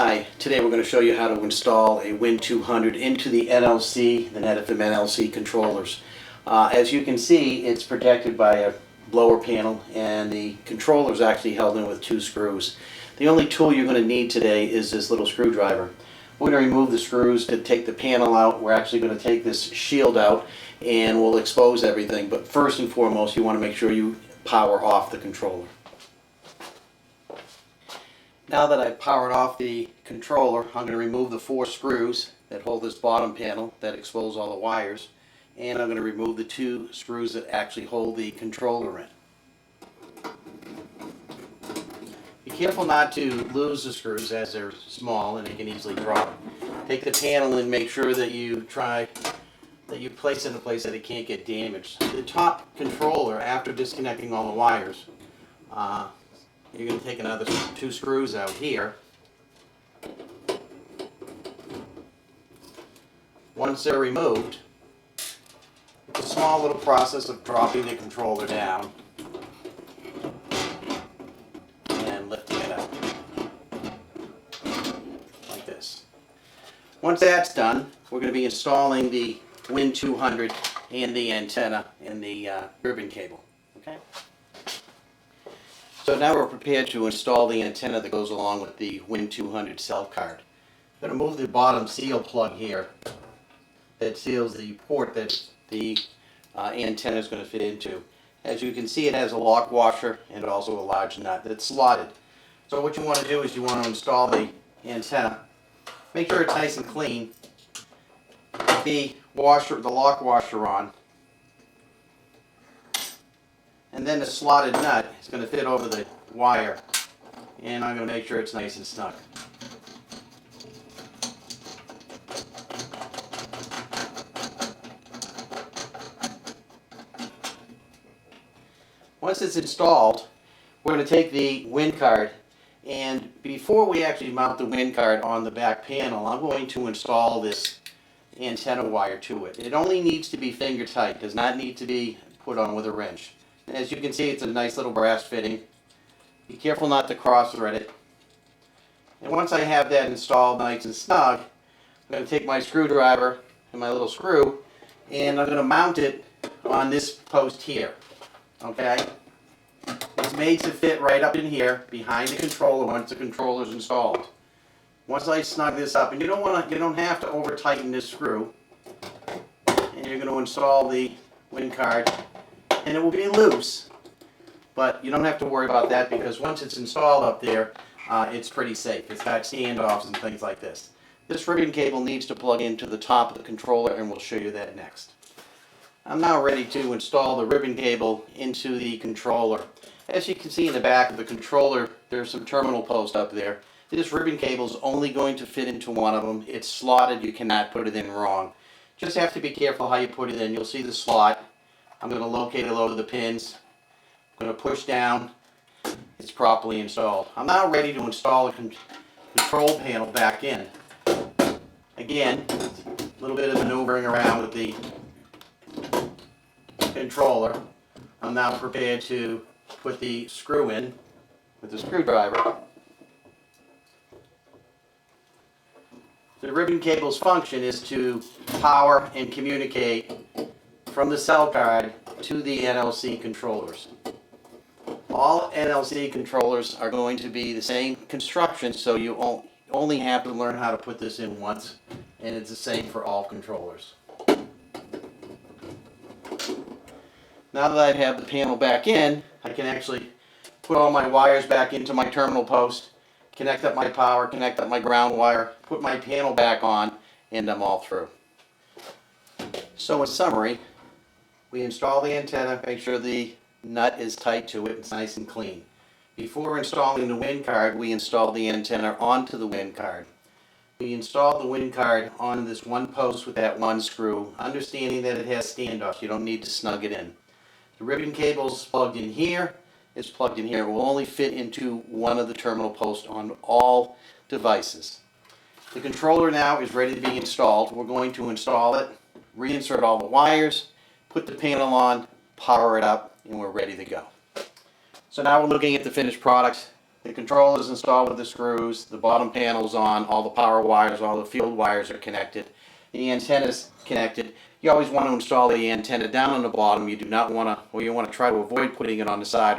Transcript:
Hi, today we're going to show you how to install a WIN200 into the NLC, the Netafim NLC controllers. As you can see, it's protected by a blower panel and the controller is actually held in with two screws. The only tool you're going to need today is this little screwdriver. We're going to remove the screws to take the panel out. We're actually going to take this shield out and we'll expose everything. But first and foremost, you want to make sure you power off the controller. Now that I've powered off the controller, I'm going to remove the four screws that hold this bottom panel that expose all the wires, and I'm going to remove the two screws that actually hold the controller in. Be careful not to lose the screws as they're small and they can easily drop. Take the panel and make sure that you place it in a place that it can't get damaged. The top controller, after disconnecting all the wires, you're going to take another two screws out here. Once they're removed, it's a small little process of dropping the controller down and lifting it up like this. Once that's done, we're going to be installing the WIN200 and the antenna and the ribbon cable. Okay? So now we're prepared to install the antenna that goes along with the WIN200 cell card. I'm going to move the bottom seal plug here that seals the port that the antenna is going to fit into. As you can see, it has a lock washer and also a large nut that's slotted. So what you want to do is you want to install the antenna. Make sure it's nice and clean. Put the lock washer on. And then the slotted nut is going to fit over the wire, and I'm going to make sure it's nice and snug. Once it's installed, we're going to take the WIN card, and before we actually mount the WIN card on the back panel, I'm going to install this antenna wire to it. It only needs to be finger tight, does not need to be put on with a wrench. As you can see, it's a nice little brass fitting. Be careful not to cross thread it. And once I have that installed nice and snug, I'm going to take my screwdriver and my little screw and I'm going to mount it on this post here. Okay? It's made to fit right up in here behind the controller once the controller is installed. Once I snug this up, and you don't have to over tighten this screw, and you're going to install the WIN card. And it will be loose, but you don't have to worry about that because once it's installed up there, it's pretty safe. It's got standoffs and things like this. This ribbon cable needs to plug into the top of the controller, and we'll show you that next. I'm now ready to install the ribbon cable into the controller. As you can see in the back of the controller, there's some terminal posts up there. This ribbon cable is only going to fit into one of them. It's slotted. You cannot put it in wrong. Just have to be careful how you put it in. You'll see the slot. I'm going to locate a load of the pins. I'm going to push down. It's properly installed. I'm now ready to install the control panel back in. Again, a little bit of maneuvering around with the controller. I'm now prepared to put the screw in with the screwdriver. The ribbon cable's function is to power and communicate from the cell card to the NLC controllers. All NLC controllers are going to be the same construction, so you only have to learn how to put this in once, and it's the same for all controllers. Now that I have the panel back in, I can actually put all my wires back into my terminal post, connect up my power, connect up my ground wire, put my panel back on, and I'm all through. So in summary, we install the antenna, make sure the nut is tight to it, it's nice and clean. Before installing the WIN card, we install the antenna onto the WIN card. We install the WIN card on this one post with that one screw, understanding that it has standoffs. You don't need to snug it in. The ribbon cable is plugged in here. It's plugged in here. It will only fit into one of the terminal posts on all devices. The controller now is ready to be installed. We're going to install it, reinsert all the wires, put the panel on, power it up, and we're ready to go. So now we're looking at the finished product. The controller is installed with the screws, the bottom panel's on, all the power wires, all the field wires are connected, the antenna's connected. You always want to install the antenna down on the bottom. You do not want to, or you want to try to avoid putting it on the side